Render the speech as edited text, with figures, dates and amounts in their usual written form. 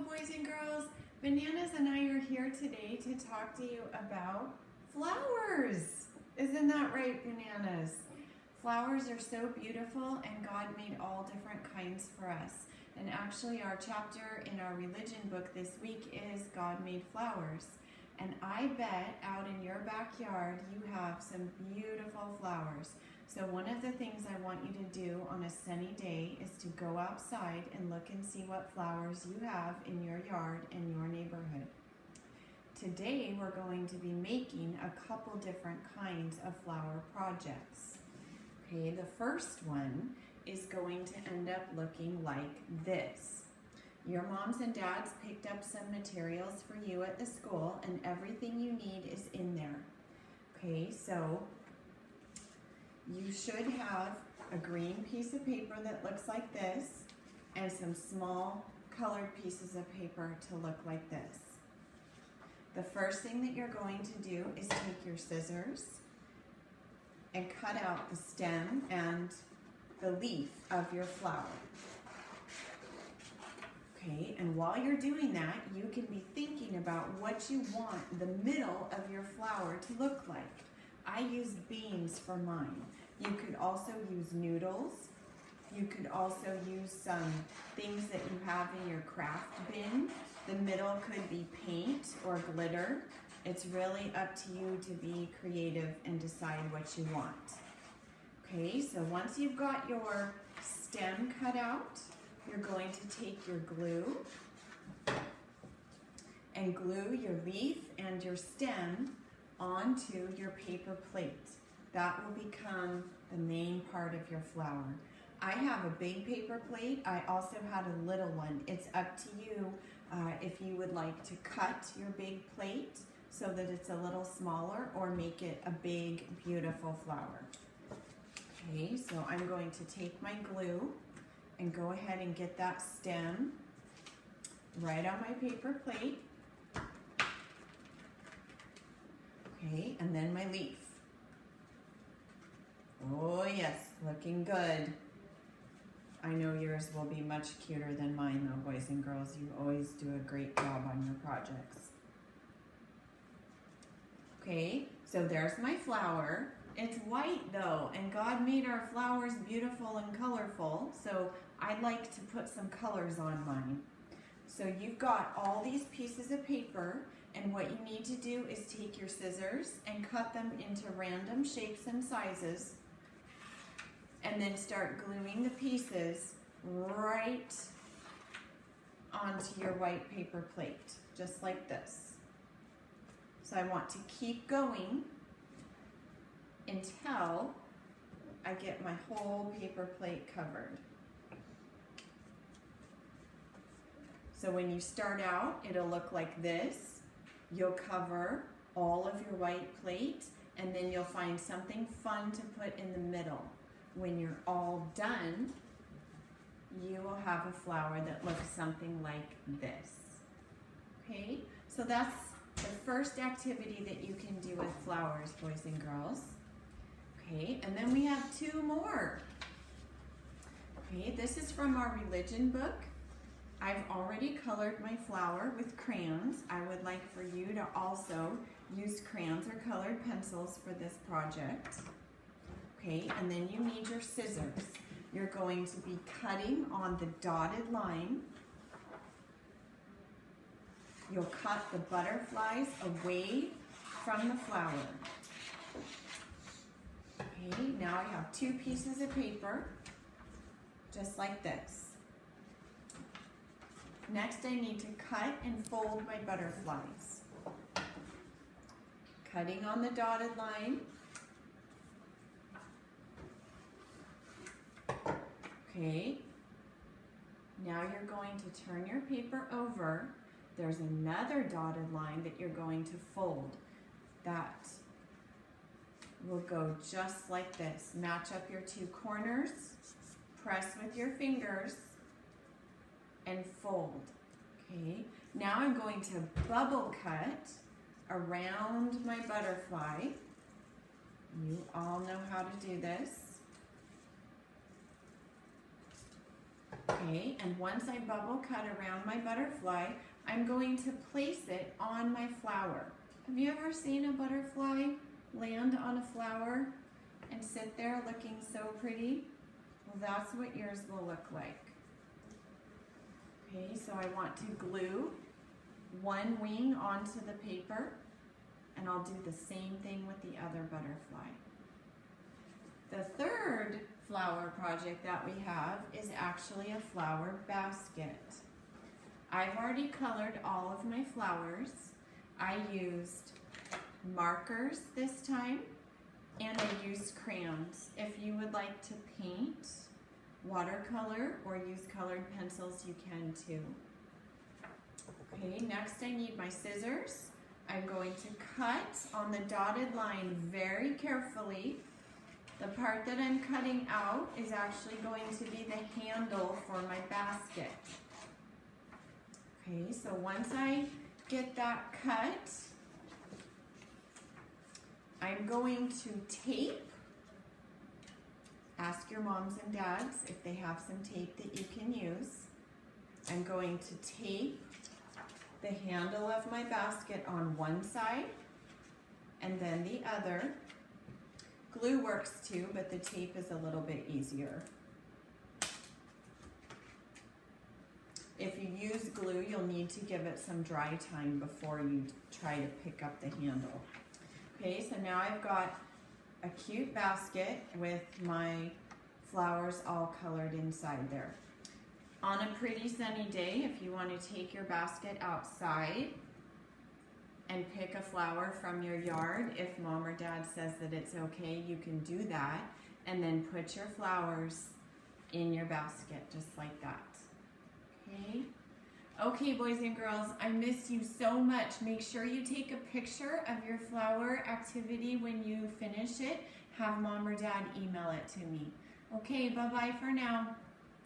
boys and girls. Bananas and I are here today to talk to you about flowers. Isn't that right, Bananas? Flowers are so beautiful and God made all different kinds for us. And actually our chapter in our religion book this week is God Made Flowers. And I bet out in your backyard you have some beautiful flowers. So one of the things I want you to do on a sunny day is to go outside and look and see what flowers you have in your yard and your neighborhood. Today we're going to be making a couple different kinds of flower projects. Okay, the first one is going to end up looking like this. Your moms and dads picked up some materials for you at the school and everything you need is in there. Okay, so you should have a green piece of paper that looks like this and some small colored pieces of paper to look like this. The first thing that you're going to do is take your scissors and cut out the stem and the leaf of your flower. Okay, and while you're doing that, you can be thinking about what you want the middle of your flower to look like. I use beans for mine. You could also use noodles. You could also use some things that you have in your craft bin. The middle could be paint or glitter. It's really up to you to be creative and decide what you want. Okay, so once you've got your stem cut out, you're going to take your glue and glue your leaf and your stem onto your paper plate. That will become the main part of your flower. I have a big paper plate. I also had a little one. It's up to you if you would like to cut your big plate so that it's a little smaller or make it a big, beautiful flower. Okay, so I'm going to take my glue and go ahead and get that stem right on my paper plate. Okay, and then my leaf. Oh yes, looking good. I know yours will be much cuter than mine though, boys and girls. You always do a great job on your projects. Okay, so there's my flower. It's white though, and God made our flowers beautiful and colorful, so I'd like to put some colors on mine. So you've got all these pieces of paper, and what you need to do is take your scissors and cut them into random shapes and sizes, and then start gluing the pieces right onto your white paper plate, just like this. So I want to keep going until I get my whole paper plate covered. So when you start out, it'll look like this. You'll cover all of your white plate, and then you'll find something fun to put in the middle. When you're all done, you will have a flower that looks something like this. Okay, so that's the first activity that you can do with flowers, boys and girls. Okay, and then we have two more. Okay, this is from our religion book. I've already colored my flower with crayons. I would like for you to also use crayons or colored pencils for this project. Okay, and then you need your scissors. You're going to be cutting on the dotted line. You'll cut the butterflies away from the flower. Okay, now I have two pieces of paper, just like this. Next, I need to cut and fold my butterflies. Cutting on the dotted line. Okay, now you're going to turn your paper over. There's another dotted line that you're going to fold. That will go just like this. Match up your two corners, press with your fingers, and fold. Okay, now I'm going to bubble cut around my butterfly. You all know how to do this. Okay, Okay, and once I bubble cut around my butterfly, I'm going to place it on my flower. Have you ever seen a butterfly land on a flower and sit there looking so pretty? Well, that's what yours will look like. Okay, so I want to glue one wing onto the paper, and I'll do the same thing with the other butterfly. The third flower project that we have is actually a flower basket. I've already colored all of my flowers. I used markers this time, and I used crayons. If you would like to paint watercolor or use colored pencils, you can too. Okay, next I need my scissors. I'm going to cut on the dotted line very carefully. The part that I'm cutting out is actually going to be the handle for my basket. Okay, so once I get that cut, I'm going to tape. Ask your moms and dads if they have some tape that you can use. I'm going to tape the handle of my basket on one side and then the other. Glue works too, but the tape is a little bit easier. If you use glue, you'll need to give it some dry time before you try to pick up the handle. Okay, so now I've got a cute basket with my flowers all colored inside there. On a pretty sunny day, if you want to take your basket outside and pick a flower from your yard, if mom or dad says that it's okay, you can do that, and then put your flowers in your basket just like that. Okay? Okay, boys and girls, I miss you so much. Make sure you take a picture of your flower activity when you finish it. Have mom or dad email it to me. Okay, bye-bye for now.